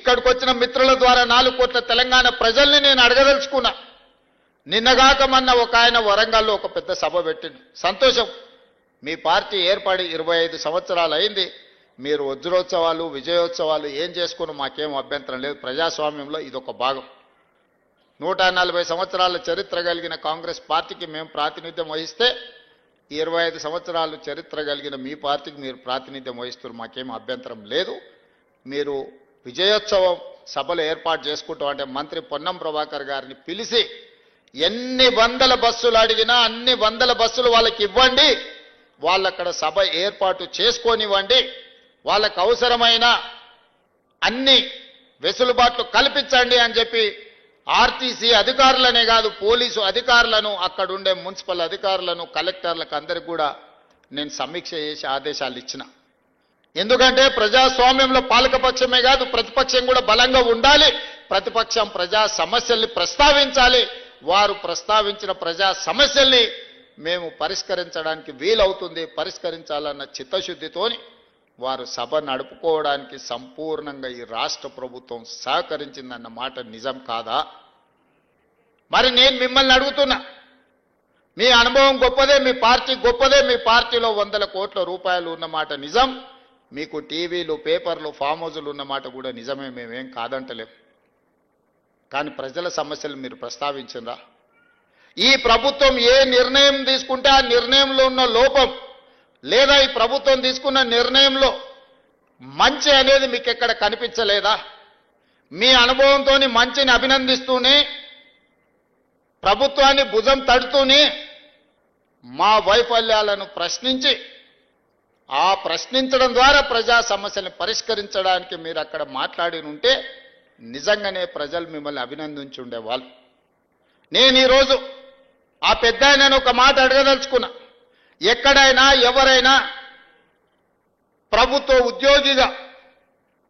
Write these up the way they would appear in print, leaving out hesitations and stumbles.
ఇక్కడికి వచ్చిన మిత్రుల ద్వారా 4 కోట్ల తెలంగాణ ప్రజల్ని నేను అడగదలుచుకున్నా. నిన్నగాక మొన్న ఒక ఆయన వరంగల్లో ఒక పెద్ద సభ పెట్టిండు. సంతోషం, మీ పార్టీ ఏర్పడి 25 సంవత్సరాలు అయింది. మీరు వజ్రోత్సవాలు విజయోత్సవాలు ఏం చేసుకుని మాకేం అభ్యంతరం లేదు. ప్రజాస్వామ్యంలో ఇదొక భాగం. 140 సంవత్సరాల చరిత్ర కలిగిన కాంగ్రెస్ పార్టీకి మేము ప్రాతినిధ్యం వహిస్తే 25 సంవత్సరాలు చరిత్ర కలిగిన మీ పార్టీకి మీరు ప్రాతినిధ్యం వహిస్తున్నారు. మాకేం అభ్యంతరం లేదు. మీరు విజయోత్సవం సభలు ఏర్పాటు చేసుకుంటాం అంటే మంత్రి పొన్నం ప్రభాకర్ గారిని పిలిచి ఎన్ని వందల బస్సులు అడిగినా అన్ని వందల బస్సులు వాళ్ళకి ఇవ్వండి, వాళ్ళక్కడ సభ ఏర్పాటు చేసుకొనివ్వండి, వాళ్ళకు అవసరమైన అన్ని వెసులుబాట్లు కల్పించండి అని చెప్పి ఆర్టీసీ అధికారులనే కాదు పోలీసు అధికారులను అక్కడుండే మున్సిపల్ అధికారులను కలెక్టర్లకు అందరికి కూడా నేను సమీక్ష చేసి ఆదేశాలు ఇచ్చిన. ఎందుకంటే ప్రజాస్వామ్యంలో పాలకపక్షమే కాదు ప్రతిపక్షం కూడా బలంగా ఉండాలి. ప్రతిపక్షం ప్రజా సమస్యల్ని ప్రస్తావించాలి. వారు ప్రస్తావించిన ప్రజా సమస్యల్ని మేము పరిష్కరించడానికి వీలవుతుంది. పరిష్కరించాలన్న చిత్తశుద్ధితోని వారు సభ నడుపుకోవడానికి సంపూర్ణంగా ఈ రాష్ట్ర ప్రభుత్వం సహకరించిందన్న మాట నిజం కాదా? మరి నేను మిమ్మల్ని అడుగుతున్నా, మీ అనుభవం గొప్పదే, మీ పార్టీ గొప్పదే, మీ పార్టీలో 100 కోట్ల రూపాయలు ఉన్నమాట నిజం, మీకు టీవీలు పేపర్లు ఫామ్ హౌజులు ఉన్నమాట కూడా నిజమే, మేమేం కాదంటలేం. కానీ ప్రజల సమస్యలు మీరు ప్రస్తావించరా? ఈ ప్రభుత్వం ఏ నిర్ణయం తీసుకుంటే ఆ నిర్ణయంలో ఉన్న లోపం లేదా ఈ ప్రభుత్వం తీసుకున్న నిర్ణయంలో మంచి అనేది మీకు ఎక్కడ కనిపించలేదా? మీ అనుభవంతో మంచిని అభినందిస్తూనే ప్రభుత్వాన్ని భుజం తడుతూనే మా వైఫల్యాలను ప్రశ్నించి ఆ ప్రశ్నించడం ద్వారా ప్రజా సమస్యలను పరిష్కరించడానికి మీరు అక్కడ మాట్లాడి ఉంటే నిజంగానే ప్రజలు మిమ్మల్ని అభినందించి ఉండేవాళ్ళు. నేను ఈరోజు ఆ పెద్ద ఆయనను ఒక మాట అడగదలుచుకున్నా. ఎక్కడైనా ఎవరైనా ప్రభుత్వ ఉద్యోగిగా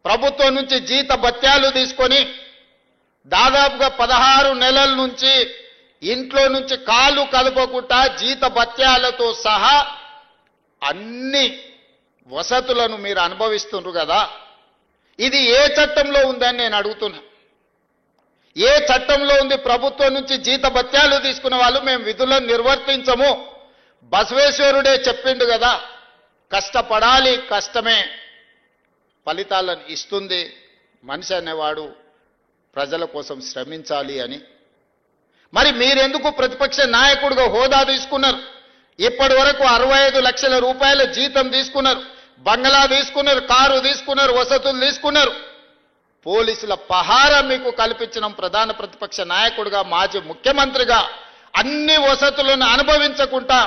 ప్రభుత్వం నుంచి జీత భత్యాలు తీసుకొని దాదాపుగా 16 నెలల నుంచి ఇంట్లో నుంచి కాలు కదపకుండా జీత భత్యాలతో సహా అన్ని వసతులను మీరు అనుభవిస్తున్నారు కదా, ఇది ఏ చట్టంలో ఉందని నేను అడుగుతున్నా. ఏ చట్టంలో ఉంది? ప్రభుత్వం నుంచి జీత భత్యాలు తీసుకున్న వాళ్ళు మేము విధులను నిర్వర్తించము. బసవేశ్వరుడే చెప్పిండు కదా, కష్టపడాలి, కష్టమే ఫలితాలను ఇస్తుంది, మనిషి అనేవాడు ప్రజల కోసం శ్రమించాలి అని. మరి మీరెందుకు ప్రతిపక్ష నాయకుడిగా హోదా తీసుకున్నారు? ఇప్పటి వరకు 65 లక్షల రూపాయల జీతం తీసుకున్నారు, బంగళా తీసుకున్నారు, కారు తీసుకున్నారు, వసతులు తీసుకున్నారు. పోలీసుల పహారా మీకు కల్పించిన ప్రధాన ప్రతిపక్ష నాయకుడిగా మాజీ ముఖ్యమంత్రిగా అన్ని వసతులను అనుభవించకుండా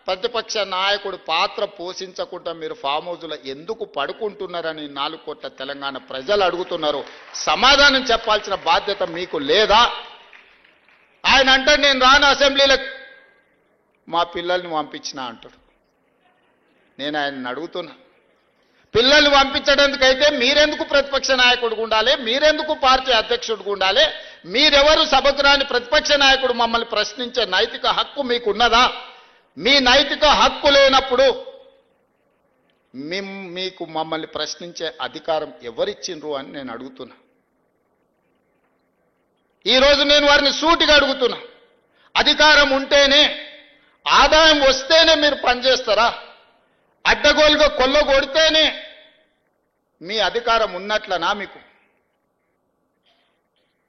ప్రతిపక్ష నాయకుడు పాత్ర పోషించకుండా మీరు ఫామ్ హౌజులో ఎందుకు పడుకుంటున్నారని 4 కోట్ల తెలంగాణ ప్రజలు అడుగుతున్నారు. సమాధానం చెప్పాల్సిన బాధ్యత మీకు లేదా? ఆయన అంటే నేను రాను అసెంబ్లీలకు, మా పిల్లల్ని పంపించిన అంటాడు. నేను ఆయన్ని అడుగుతున్నా, పిల్లల్ని పంపించడానికైతే మీరెందుకు ప్రతిపక్ష నాయకుడిగా ఉండాలి? మీరెందుకు పార్టీ అధ్యక్షుడిగా ఉండాలి? మీరెవరు సభకు రాని ప్రతిపక్ష నాయకుడు మమ్మల్ని ప్రశ్నించే నైతిక హక్కు మీకున్నదా? మీ నైతిక హక్కు లేనప్పుడు మీకు మమ్మల్ని ప్రశ్నించే అధికారం ఎవరిచ్చిండ్రు అని నేను అడుగుతున్నా. ఈరోజు నేను వారిని సూటిగా అడుగుతున్నా, అధికారం ఉంటేనే ఆదాయం వస్తేనే మీరు పనిచేస్తారా? అడ్డగోలుగా కొల్లగొడితేనే మీ అధికారం ఉన్నట్లనా? మీకు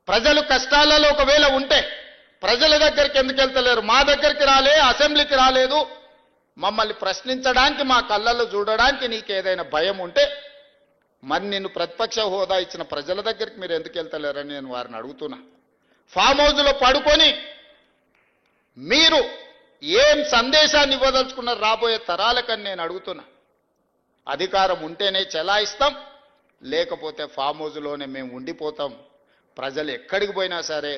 ప్రజలు కష్టాలలో ఒకవేళ ఉంటే ప్రజల దగ్గరికి ఎందుకు వెళ్తలేరు? మా దగ్గరికి రాలే, అసెంబ్లీకి రాలేదు, మమ్మల్ని ప్రశ్నించడానికి మా కళ్ళల్లో చూడడానికి నీకు ఏదైనా భయం ఉంటే మరి నిన్ను ప్రతిపక్ష హోదా ఇచ్చిన ప్రజల దగ్గరికి మీరు ఎందుకు వెళ్తలేరని నేను వారిని అడుగుతున్నా. ఫామ్ హౌజ్లో పడుకొని మీరు ఏం సందేశాన్ని ఇవ్వదలుచుకున్నారు రాబోయే తరాలకని నేను అడుగుతున్నా. అధికారం ఉంటేనే చెలాయిస్తాం, లేకపోతే ఫామ్ హౌజ్లోనే మేము ఉండిపోతాం, ప్రజలు ఎక్కడికి పోయినా సరే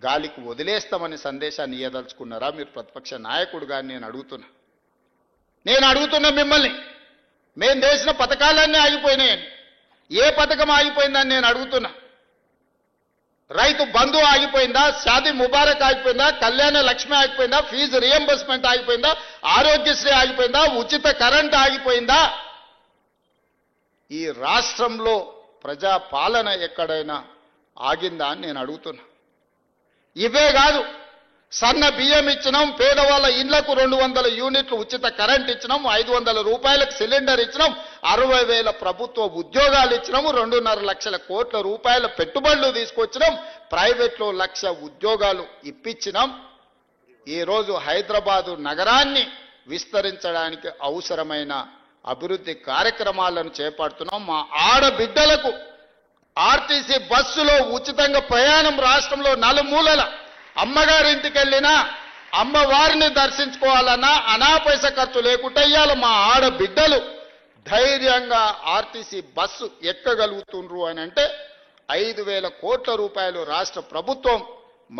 గాలికి వదిలేస్తామని సందేశాన్ని ఇవ్వదలుచుకున్నారా మీరు ప్రతిపక్ష నాయకుడుగా నేను అడుగుతున్నా మిమ్మల్ని. మేము చేసిన పథకాలన్నీ ఆగిపోయినాయని, ఏ పథకం ఆగిపోయిందని నేను అడుగుతున్నా. రైతు బంధు ఆగిపోయిందా? షాదీ ముబారక్ ఆగిపోయిందా? కళ్యాణ లక్ష్మి ఆగిపోయిందా? ఫీజు రియంబర్స్మెంట్ ఆగిపోయిందా? ఆరోగ్యశ్రీ ఆగిపోయిందా? ఉచిత కరెంట్ ఆగిపోయిందా? ఈ రాష్ట్రంలో ప్రజా పాలన ఎక్కడైనా ఆగిందా అని నేను అడుగుతున్నా. ఇవే కాదు, సన్న బియ్యం ఇచ్చినాం, పేదవాళ్ళ ఇళ్లకు 200 యూనిట్లు ఉచిత కరెంట్ ఇచ్చినాం, 500 రూపాయలకు సిలిండర్ ఇచ్చినాం, 60,000 ప్రభుత్వ ఉద్యోగాలు ఇచ్చినాము, 2.5 లక్షల కోట్ల రూపాయల పెట్టుబడులు తీసుకొచ్చినాం, ప్రైవేట్లో 1,00,000 ఉద్యోగాలు ఇప్పించినాం. ఈరోజు హైదరాబాదు నగరాన్ని విస్తరించడానికి అవసరమైన అభివృద్ధి కార్యక్రమాలను చేపడుతున్నాం. మా ఆడబిడ్డలకు ఆర్టీసీ బస్సులో ఉచితంగా ప్రయాణం రాష్ట్రంలో నలుమూలల అమ్మగారింటికి వెళ్ళినా అమ్మవారిని దర్శించుకోవాలన్నా అనా పైసా ఖర్చు లేకుండా ఇయ్యాల మా ఆడబిడ్డలు ధైర్యంగా ఆర్టీసీ బస్సు ఎక్కగలుగుతుండ్రు అని అంటే 5,000 కోట్ల రూపాయలు రాష్ట్ర ప్రభుత్వం,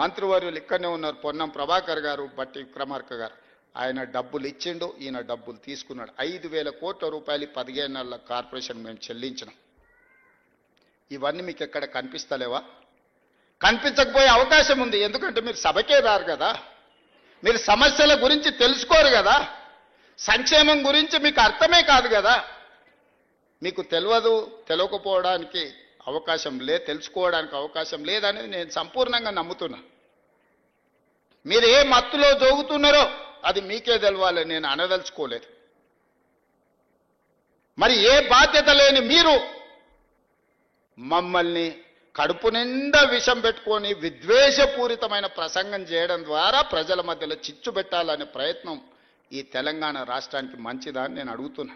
మంత్రివర్యులు ఇక్కడనే ఉన్నారు, పొన్నం ప్రభాకర్ గారు, బట్టి విక్రమార్క గారు, ఆయన డబ్బులు ఇచ్చిండు, ఈయన డబ్బులు తీసుకున్నాడు. 5,000 కోట్ల రూపాయలు 15 నెలల కార్పొరేషన్ మేము చెల్లించినాం. ఇవన్నీ మీకు ఎక్కడ కనిపిస్తలేవా? కనిపించకపోయే అవకాశం ఉంది. ఎందుకంటే మీరు సభకే రారు కదా, మీరు సమస్యల గురించి తెలుసుకోరు కదా, సంక్షేమం గురించి మీకు అర్థమే కాదు కదా. మీకు తెలియకపోవడానికి అవకాశం లేదు, తెలుసుకోవడానికి అవకాశం లేదనేది నేను సంపూర్ణంగా నమ్ముతున్నా. మీరు ఏ మత్తులో జోగుతున్నారో అది మీకే తెలవాలి, నేను అనదలుచుకోలేదు. మరి ఏ బాధ్యత లేని మీరు మమ్మల్ని కడుపు నిండా విషం పెట్టుకొని విద్వేషపూరితమైన ప్రసంగం చేయడం ద్వారా ప్రజల మధ్యలో చిచ్చు పెట్టాలనే ప్రయత్నం ఈ తెలంగాణ రాష్ట్రానికి మంచిదా అని నేను అడుగుతున్నా.